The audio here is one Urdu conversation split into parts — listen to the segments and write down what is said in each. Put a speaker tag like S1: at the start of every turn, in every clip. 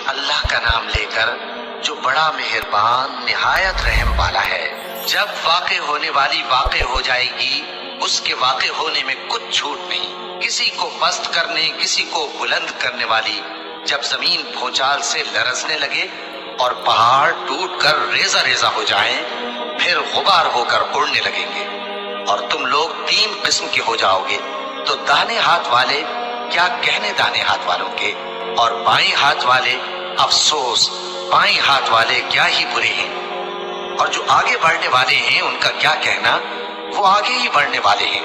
S1: اللہ کا نام لے کر جو بڑا مہربان نہایت رحم والا ہے۔ جب واقع ہونے والی واقع ہو جائے گی، اس کے واقع ہونے میں کچھ چھوٹ نہیں، کسی کو پست کرنے کسی کو بلند کرنے والی۔ جب زمین بھونچال سے لرزنے لگے اور پہاڑ ٹوٹ کر ریزہ ریزہ ہو جائیں، پھر غبار ہو کر اڑنے لگیں گے اور تم لوگ تین قسم کے ہو جاؤ گے۔ تو داہنے ہاتھ والے کیا کہنے داہنے ہاتھ والوں کے، اور بائیں ہاتھ والے افسوس بائیں ہاتھ والے کیا ہی برے ہیں۔ اور جو آگے بڑھنے والے ہیں ان کا کیا کہنا، وہ آگے ہی بڑھنے والے ہیں،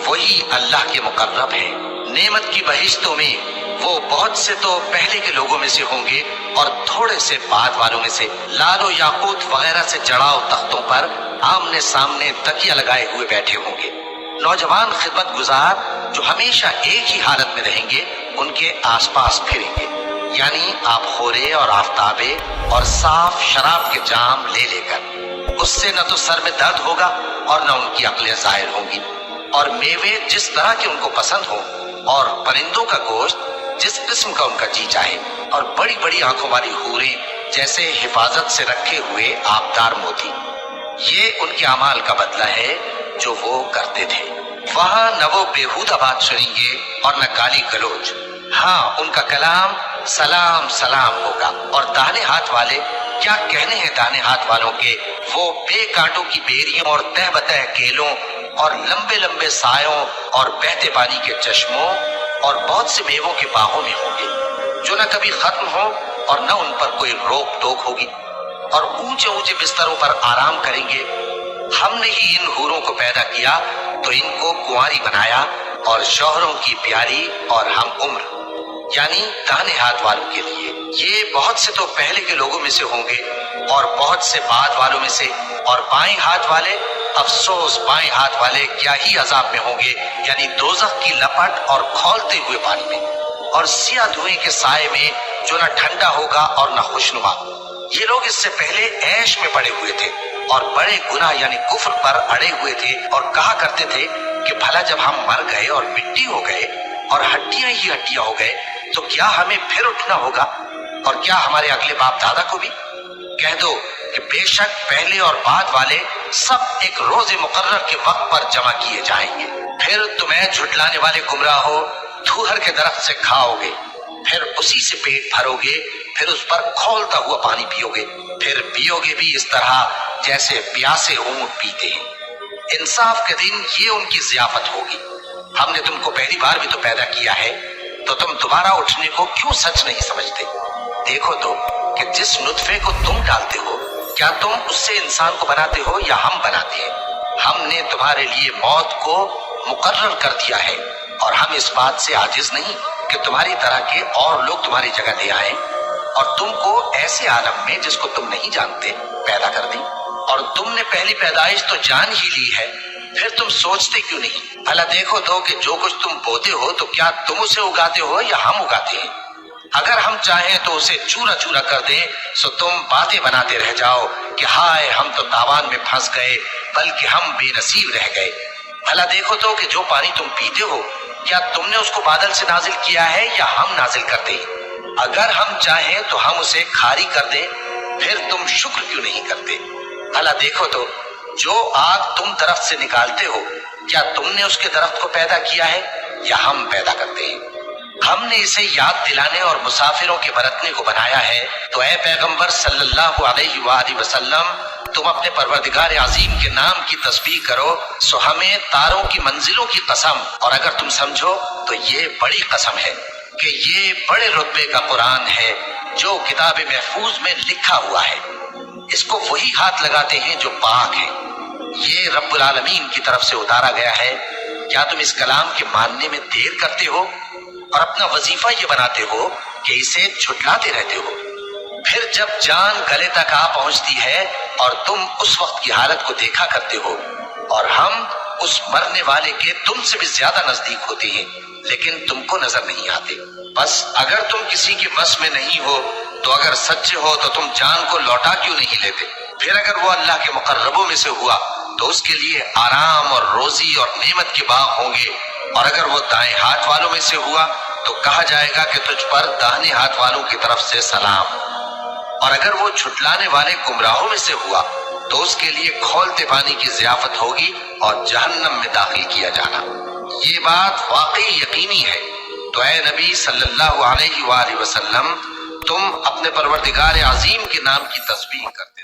S1: وہی اللہ کے مقرب ہیں۔ نعمت کی بہشتوں میں وہ بہت سے تو پہلے کے لوگوں میں سے ہوں گے اور تھوڑے سے بعد والوں میں سے، لال و یاقوت وغیرہ سے جڑاؤ تختوں پر آمنے سامنے تکیہ لگائے ہوئے بیٹھے ہوں گے۔ نوجوان خدمت گزار جو ہمیشہ ایک ہی حالت میں رہیں گے ان کے آس پاس پھریں گے، یعنی آپ خورے اور آفتابے اور صاف شراب کے جام لے لے کر۔ اس سے نہ تو سر میں درد ہوگا اور نہ ان کی عقلیں ظاہر ہوں گی، اور میوے جس طرح کے ان کو پسند ہوں اور پرندوں کا گوشت جس قسم کا ان کا جی چاہے، اور بڑی بڑی آنکھوں والی حوریں جیسے حفاظت سے رکھے ہوئے آبدار موتی۔ یہ ان کے اعمال کا بدلہ ہے جو وہ کرتے تھے۔ وہاں نہ وہ بیہودہ بات سنیں گے اور نہ گالی گلوچ، ہاں ان کا کلام سلام سلام ہوگا۔ اور داہنے ہاتھ والے کیا کہنے ہیں داہنے ہاتھ والوں کے، وہ بے کانٹوں کی بیریوں اور تہ بتہ کیلوں اور لمبے لمبے سایوں اور بہتے پانی کے چشموں اور بہت سے میووں کے باغوں میں ہوں گے، جو نہ کبھی ختم ہو اور نہ ان پر کوئی روک ٹوک ہوگی، اور اونچے اونچے بستروں پر آرام کریں گے۔ ہم نے ہی ان حوروں کو پیدا کیا تو ان کو کنواری بنایا، اور شوہروں کی پیاری اور ہم عمر، یعنی داہنے ہاتھ والوں کے لیے۔ یہ بہت سے تو پہلے کے لوگوں میں سے ہوں گے اور بہت سے بعد والوں میں سے، اور بائیں ہاتھ والے افسوس بائیں ہاتھ والے کیا ہی عذاب میں ہوں گے، یعنی دوزخ کی لپٹ اور کھولتے ہوئے پانی میں، اور سیاہ دھوئیں کے سائے میں جو نہ ٹھنڈا ہوگا اور نہ خوشنما۔ یہ لوگ اس سے پہلے عیش میں پڑے ہوئے تھے اور بڑے گناہ یعنی کفر پر اڑے ہوئے تھے، اور کہا کرتے تھے کہ بھلا جب ہم مر گئے اور مٹی ہو گئے اور ہڈیاں ہی ہڈیاں ہو گئے تو کیا ہمیں پھر اٹھنا ہوگا، اور کیا ہمارے اگلے باپ دادا کو بھی؟ کہہ دو کہ بے شک پہلے اور بعد والے سب ایک روز مقرر کے وقت پر جمع کیے جائیں گے۔ پھر تمہیں جھٹلانے والے گمراہ ہو دھوہر کے درخت سے کھاؤ گے، پھر اسی سے پیٹ بھرو گے، پھر اس پر کھولتا ہوا پانی پیو گے، پھر پیو گے بھی اس طرح جیسے پیاسے اونٹ پیتے ہیں۔ انصاف کے دن یہ ان کی ضیافت ہوگی۔ ہم نے تم کو پہلی بار بھی تو پیدا کیا ہے، تو تم دوبارہ اٹھنے کو کیوں سچ نہیں سمجھتے؟ دیکھو تو کہ جس نطفے کو تم ڈالتے ہو، کیا تم اس سے انسان کو بناتے ہو یا ہم بناتے ہیں؟ ہم نے تمہارے لیے موت کو مقرر کر دیا ہے، اور ہم اس بات سے عاجز نہیں کہ تمہاری طرح کے اور لوگ تمہاری جگہ لے آئیں اور تم کو ایسے عالم میں جس کو تم نہیں جانتے پیدا کر دیں۔ اور تم نے پہلی پیدائش تو جان ہی لی ہے، پھر تم سوچتے کیوں نہیں؟ بھلا دیکھو تو کہ جو کچھ تم بوتے ہو تو کیا تم اسے اگاتے ہو یا ہم اگاتے ہیں؟ اگر ہم چاہیں تو اسے چورا چورا کر دیں، سو تم باتیں بناتے رہ جاؤ کہ ہائے ہم تو تاوان میں پھنس گئے، بلکہ ہم بے نصیب رہ گئے۔ بھلا دیکھو تو کہ جو پانی تم پیتے ہو، کیا تم نے اس کو بادل سے نازل کیا ہے یا ہم نازل کرتے ہیں؟ اگر ہم چاہیں تو ہم اسے کھاری کر دیں، پھر تم شکر کیوں نہیں کرتے؟ بھلا دیکھو تو جو آگ تم درخت سے نکالتے ہو، کیا تم نے اس کے درخت کو پیدا کیا ہے یا ہم پیدا کرتے ہیں؟ ہم نے اسے یاد دلانے اور مسافروں کے برتنے کو بنایا ہے، تو اے پیغمبر صلی اللہ علیہ وآلہ وسلم، تم اپنے پروردگار عظیم کے نام کی تسبیح کرو، سو ہمیں تاروں کی منزلوں کی قسم، اور اگر تم سمجھو تو یہ بڑی قسم ہے کہ یہ بڑے رتبے کا قرآن ہے جو کتاب محفوظ میں لکھا ہوا ہے۔ اس کو وہی ہاتھ لگاتے ہیں جو پاک ہیں، یہ رب العالمین کی طرف سے اتارا گیا ہے۔ کیا تم اس کلام کے ماننے میں دیر کرتے ہو اور اپنا وظیفہ یہ بناتے ہو کہ اسے جھٹلاتے رہتے ہو؟ پھر جب جان گلے تک آ پہنچتی ہے اور تم اس وقت کی حالت کو دیکھا کرتے ہو، اور ہم اس مرنے والے کے تم سے بھی زیادہ نزدیک ہوتے ہیں لیکن تم کو نظر نہیں آتے۔ بس اگر تم کسی کے بس میں نہیں ہو تو اگر سچے ہو تو تم جان کو لوٹا کیوں نہیں لیتے؟ پھر اگر وہ اللہ کے مقربوں میں سے ہوا تو اس کے لیے آرام اور روزی اور نعمت کے باغ ہوں گے، اور اگر وہ دائیں ہاتھ والوں میں سے ہوا تو کہا جائے گا کہ تجھ پر داہنے ہاتھ والوں کی طرف سے سلام، اور اگر وہ جھٹلانے والے گمراہوں میں سے ہوا تو اس کے لیے کھولتے پانی کی ضیافت ہوگی اور جہنم میں داخل کیا جانا۔ یہ بات واقعی یقینی ہے، تو اے نبی صلی اللہ علیہ وآلہ وسلم، تم اپنے پروردگار عظیم کے نام کی تسبیح کرتے